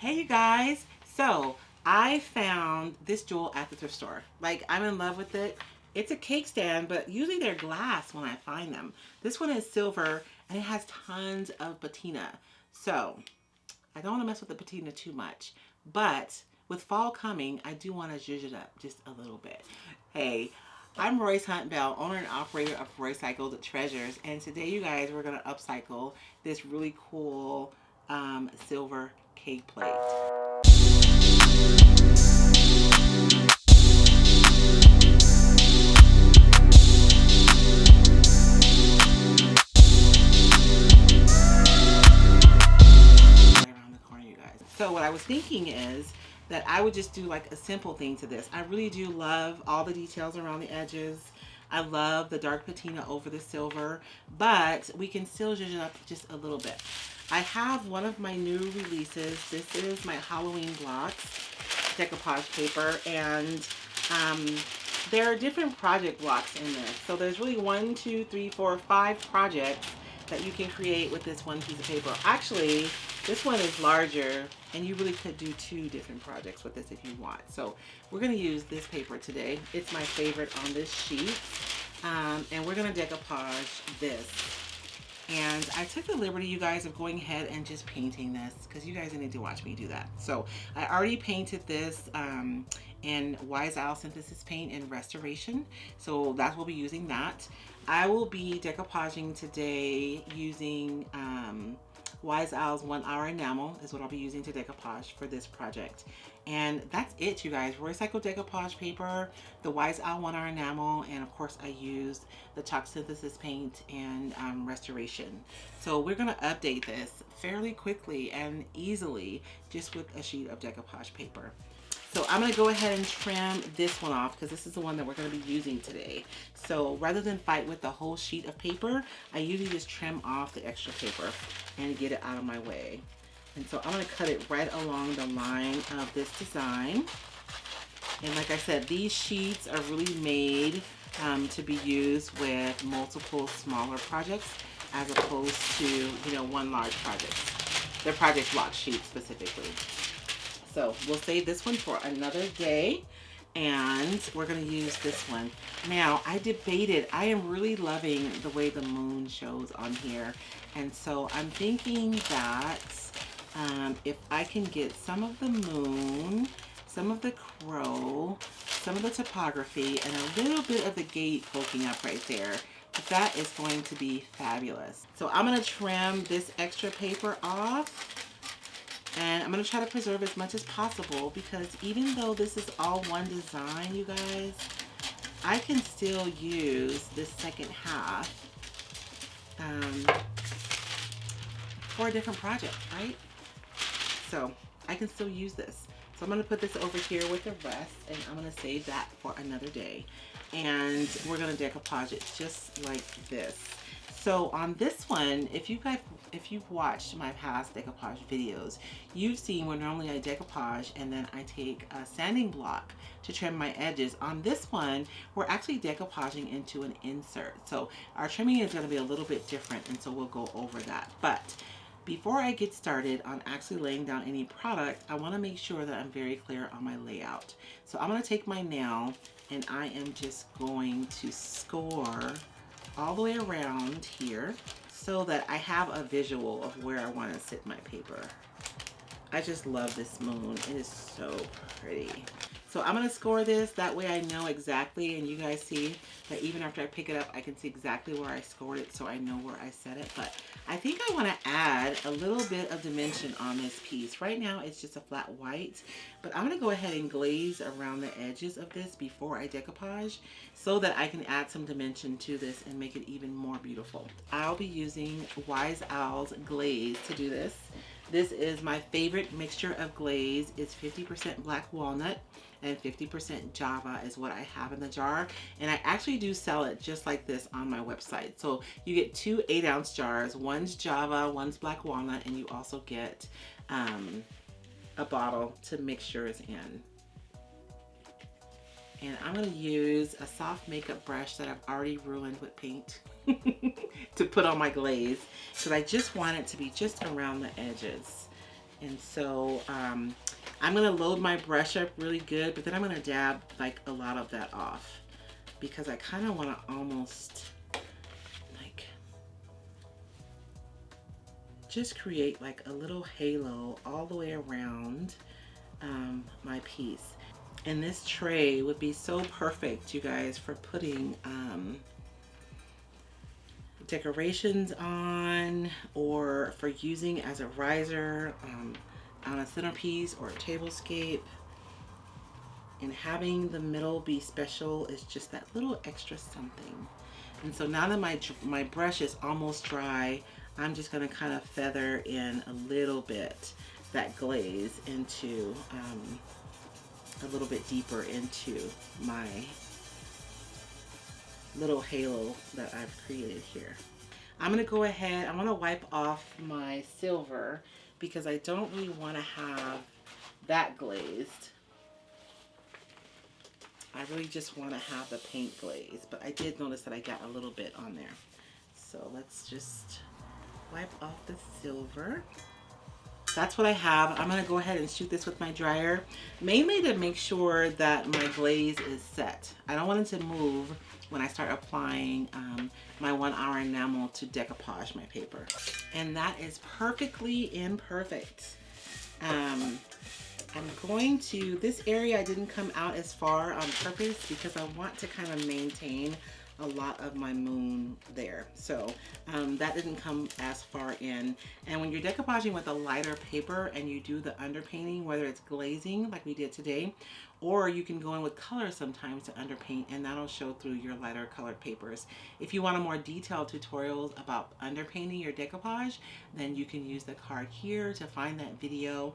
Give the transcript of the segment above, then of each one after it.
Hey you guys, so I found this jewel at the thrift store. Like, I'm in love with it. It's a cake stand, but usually they're glass when I find them. This one is silver and it has tons of patina. So I don't want to mess with the patina too much, but with fall coming, I do want to zhuzh it up just a little bit. Hey, I'm Royce Hunt Bell, owner and operator of Roycycled Treasures, and today, you guys, we're going to upcycle this really cool silver cake plate. So what I was thinking is that I would just do like a simple thing to this. I really do love all the details around the edges. I love the dark patina over the silver, but we can still zhuzh it up just a little bit. I have one of my new releases. This is my Halloween blocks, decoupage paper, and there are different project blocks in this. So there's really 1, 2, 3, 4, 5 projects that you can create with this one piece of paper. Actually, this one is larger and you really could do 2 different projects with this if you want. So we're going to use this paper today. It's my favorite on this sheet. And we're going to decoupage this. And I took the liberty, you guys, of going ahead and just painting this because you guys need to watch me do that. So I already painted this in Wise Owl Synthesis Paint in Restoration. So that will be using that. I will be decoupaging today using Wise Owl's 1 Hour Enamel is what I'll be using to decoupage for this project. And that's it, you guys. Roycycled decoupage paper, the Wise Owl 1 Hour Enamel, and of course I used the Chalk Synthesis Paint and Restoration. So we're going to update this fairly quickly and easily just with a sheet of decoupage paper. So I'm going to go ahead and trim this one off because this is the one that we're going to be using today. So rather than fight with the whole sheet of paper, I usually just trim off the extra paper and get it out of my way. And so I'm going to cut it right along the line of this design. And like I said, these sheets are really made to be used with multiple smaller projects as opposed to, you know, one large project. They're project block sheets specifically. So we'll save this one for another day, and we're going to use this one. Now, I debated, I am really loving the way the moon shows on here, and so I'm thinking that if I can get some of the moon, some of the crow, some of the topography, and a little bit of the gate poking up right there, that is going to be fabulous. So I'm going to trim this extra paper off. And I'm going to try to preserve as much as possible because even though this is all one design, you guys, I can still use this second half for a different project, right? So I can still use this. So I'm going to put this over here with the rest, and I'm going to save that for another day. And we're going to decoupage it just like this. So on this one, if you've watched my past decoupage videos, you've seen where normally I decoupage and then I take a sanding block to trim my edges. On this one, we're actually decoupaging into an insert. So our trimming is going to be a little bit different, and so we'll go over that. But before I get started on actually laying down any product, I want to make sure that I'm very clear on my layout. So I'm going to take my nail and I am just going to score all the way around here so that I have a visual of where I want to sit my paper. I just love this moon. It is so pretty. So I'm going to score this. That way I know exactly, and you guys see that even after I pick it up, I can see exactly where I scored it, so I know where I set it. But I think I want to add a little bit of dimension on this piece. Right now it's just a flat white, but I'm going to go ahead and glaze around the edges of this before I decoupage so that I can add some dimension to this and make it even more beautiful. I'll be using Wise Owl's glaze to do this. This is my favorite mixture of glaze. It's 50% black walnut and 50% Java is what I have in the jar. And I actually do sell it just like this on my website. So you get 2 8-ounce jars. One's Java, one's black walnut, and you also get a bottle to mix yours in. And I'm going to use a soft makeup brush that I've already ruined with paint to put on my glaze because I just want it to be just around the edges. And so I'm going to load my brush up really good, but then I'm going to dab like a lot of that off because I kind of want to almost like just create like a little halo all the way around my piece. And this tray would be so perfect, you guys, for putting decorations on, or for using as a riser on a centerpiece or a tablescape. And having the middle be special is just that little extra something. And so now that my brush is almost dry, I'm just going to kind of feather in a little bit that glaze into a little bit deeper into my little halo that I've created here. I'm going to go ahead, I want to wipe off my silver because I don't really want to have that glazed. I really just want to have the paint glaze, but I did notice that I got a little bit on there. So let's just wipe off the silver. That's what I have. I'm going to go ahead and shoot this with my dryer, mainly to make sure that my glaze is set. I don't want it to move when I start applying my 1 hour enamel to decoupage my paper. And that is perfectly imperfect. I'm going to, this area I didn't come out as far on purpose because I want to kind of maintain a lot of my moon there. So that didn't come as far in. And when you're decoupaging with a lighter paper and you do the underpainting, whether it's glazing like we did today, or you can go in with color sometimes to underpaint, and that'll show through your lighter colored papers. If you want a more detailed tutorials about underpainting your decoupage, then you can use the card here to find that video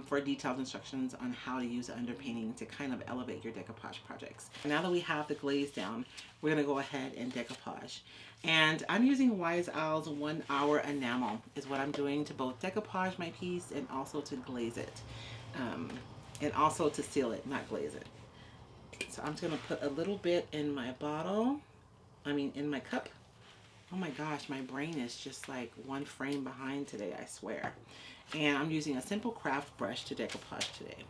for detailed instructions on how to use the underpainting to kind of elevate your decoupage projects. Now that we have the glaze down, we're gonna go ahead and decoupage. And I'm using Wise Owl's 1 hour enamel is what I'm doing to both decoupage my piece and also to glaze it. And also to seal it, not glaze it. So I'm just gonna put a little bit in my bottle, in my cup. Oh my gosh, my brain is just like one frame behind today, I swear. And I'm using a simple craft brush to decoupage today.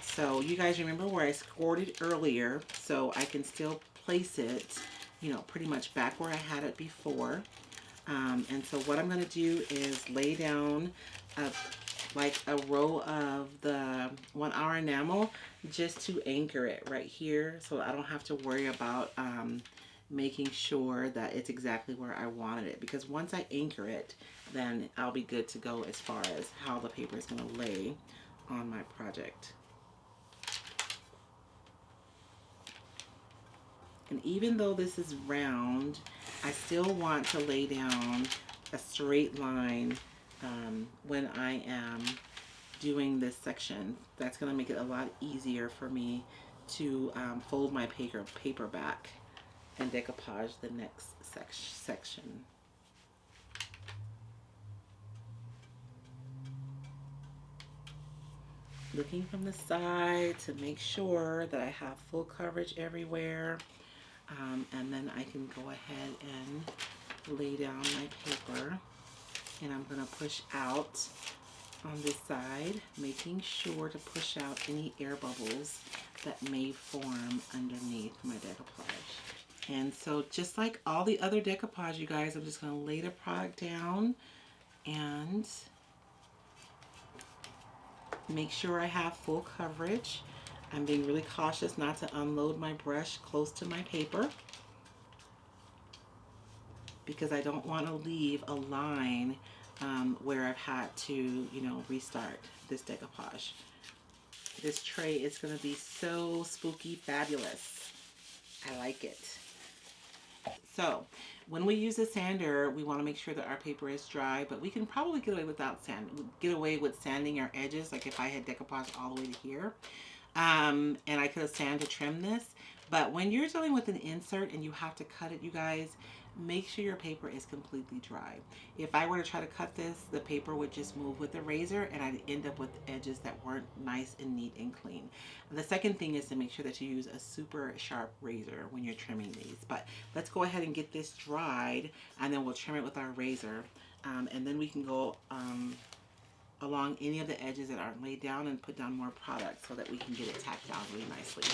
So you guys remember where I scored it earlier, so I can still place it, you know, pretty much back where I had it before. And so what I'm gonna do is lay down like a row of the 1 hour enamel just to anchor it right here, so I don't have to worry about making sure that it's exactly where I wanted it, because once I anchor it, then I'll be good to go as far as how the paper is going to lay on my project. And even though this is round, I still want to lay down a straight line when I am doing this section. That's going to make it a lot easier for me to fold my paper back and decoupage the next section. Looking from the side to make sure that I have full coverage everywhere, and then I can go ahead and lay down my paper. And I'm going to push out on this side, making sure to push out any air bubbles that may form underneath my decoupage. And so just like all the other decoupage, you guys, I'm just going to lay the product down and make sure I have full coverage. I'm being really cautious not to unload my brush close to my paper, because I don't want to leave a line where I've had to, you know, restart this decoupage. This tray is going to be so spooky fabulous. I like it. So when we use a sander, we want to make sure that our paper is dry, but we can probably get away with sanding our edges, like if I had decoupaged all the way to here. And I could have sanded to trim this. But when you're dealing with an insert and you have to cut it, you guys, make sure your paper is completely dry. If I were to try to cut this, the paper would just move with the razor and I'd end up with edges that weren't nice and neat and clean. And the second thing is to make sure that you use a super sharp razor when you're trimming these. But let's go ahead and get this dried, and then we'll trim it with our razor And then we can go along any of the edges that aren't laid down and put down more product so that we can get it tacked down really nicely.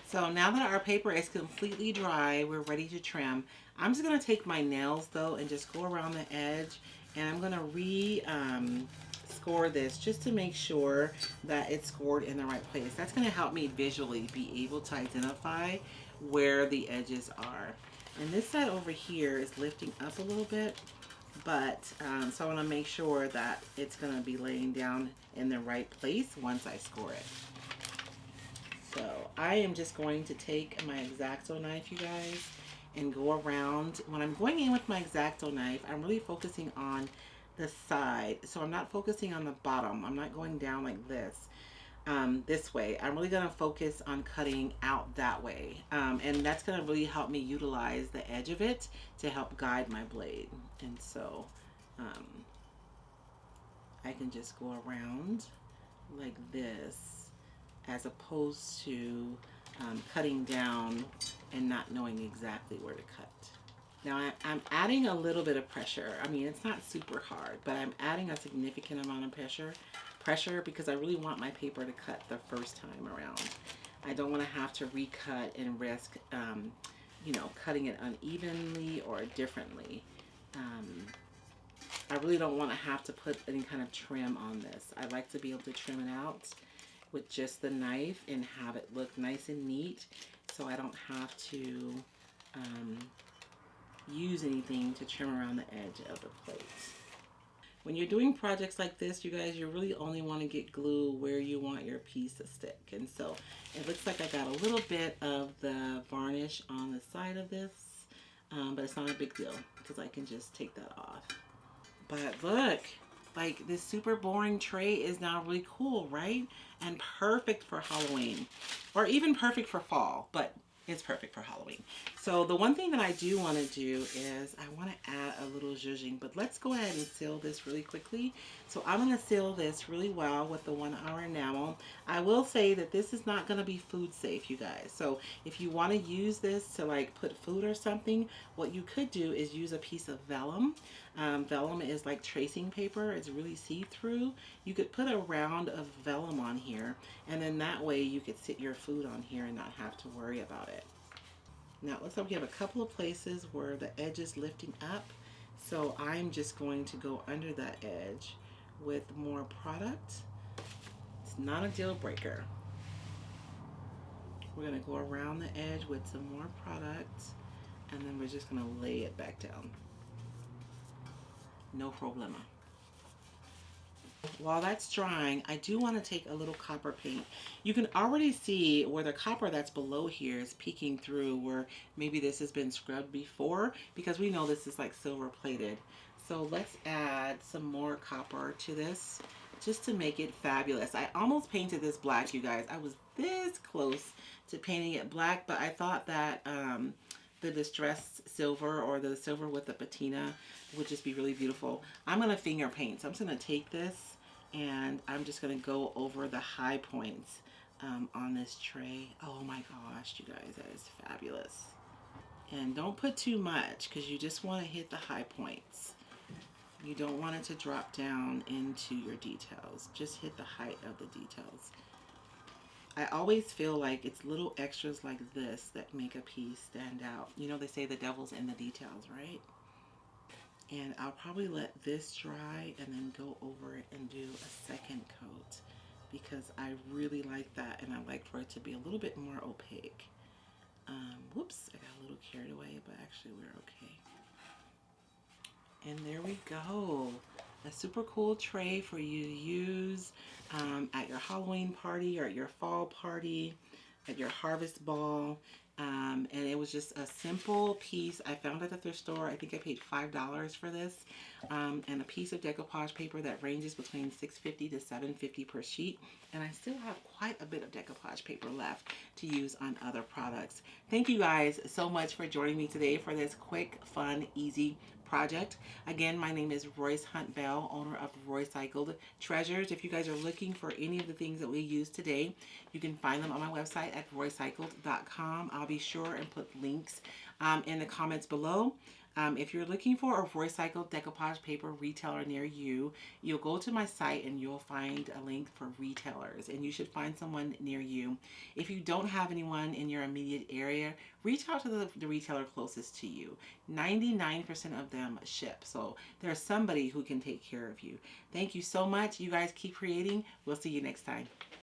So now that our paper is completely dry, we're ready to trim. I'm just going to take my nails though and just go around the edge, and I'm going to score this just to make sure that it's scored in the right place. That's going to help me visually be able to identify where the edges are. And this side over here is lifting up a little bit, but so I want to make sure that it's going to be laying down in the right place once I score it. So I am just going to take my X-Acto knife, you guys, and go around. When I'm going in with my X-Acto knife, I'm really focusing on the side. So I'm not focusing on the bottom. I'm not going down like this way. I'm really going to focus on cutting out that way. And that's going to really help me utilize the edge of it to help guide my blade. And so I can just go around like this, as opposed to cutting down and not knowing exactly where to cut. Now I'm adding a little bit of pressure. I mean, it's not super hard, but I'm adding a significant amount of pressure because I really want my paper to cut the first time around. I don't want to have to recut and risk, you know, cutting it unevenly or differently. I really don't want to have to put any kind of trim on this. I like to be able to trim it out with just the knife and have it look nice and neat, so I don't have to use anything to trim around the edge of the plate. When you're doing projects like this, you guys, you really only want to get glue where you want your piece to stick. And so it looks like I got a little bit of the varnish on the side of this, but it's not a big deal because I can just take that off. But look, like this super boring tray is now really cool, right? And perfect for Halloween, or even perfect for fall, but it's perfect for Halloween. So the one thing that I do want to do is I want to add a little zhuzhing, but let's go ahead and seal this really quickly. So I'm going to seal this really well with the 1 hour enamel. I will say that this is not going to be food safe, you guys. So if you want to use this to like put food or something, what you could do is use a piece of vellum. Vellum is like tracing paper. It's really see-through. You could put a round of vellum on here, and then that way you could sit your food on here and not have to worry about it. Now it looks like we have a couple of places where the edge is lifting up, so I'm just going to go under that edge with more product. It's not a deal breaker. We're going to go around the edge with some more product, and then we're just going to lay it back down. No problema. While that's drying, I do want to take a little copper paint. You can already see where the copper that's below here is peeking through, where maybe this has been scrubbed before, because we know this is like silver plated. So let's add some more copper to this just to make it fabulous. I almost painted this black, you guys. I was this close to painting it black, but I thought that the distressed silver, or the silver with the patina, would just be really beautiful. I'm going to finger paint. So I'm just going to take this and I'm just going to go over the high points on this tray. Oh my gosh, you guys, that is fabulous. And don't put too much because you just want to hit the high points. You don't want it to drop down into your details. Just hit the height of the details. I always feel like it's little extras like this that make a piece stand out. You know, they say the devil's in the details, right? And I'll probably let this dry and then go over it and do a second coat, because I really like that, and I like for it to be a little bit more opaque. Whoops, I got a little carried away, but actually we're okay. And there we go. A super cool tray for you to use at your Halloween party, or at your fall party, at your harvest ball. And it was just a simple piece I found at the thrift store. I think I paid $5 for this, and a piece of decoupage paper that ranges between $6.50 to $7.50 per sheet. And I still have quite a bit of decoupage paper left to use on other products. Thank you guys so much for joining me today for this quick, fun, easy project. Again, my name is Royce Hunt Bell, owner of Roycycled Treasures. If you guys are looking for any of the things that we used today, you can find them on my website at roycycled.com. I'll be sure and put links in the comments below. If you're looking for a Roycycled decoupage paper retailer near you, you'll go to my site and you'll find a link for retailers, and you should find someone near you. If you don't have anyone in your immediate area, reach out to the retailer closest to you. 99% of them ship, so there's somebody who can take care of you. Thank you so much. You guys keep creating. We'll see you next time.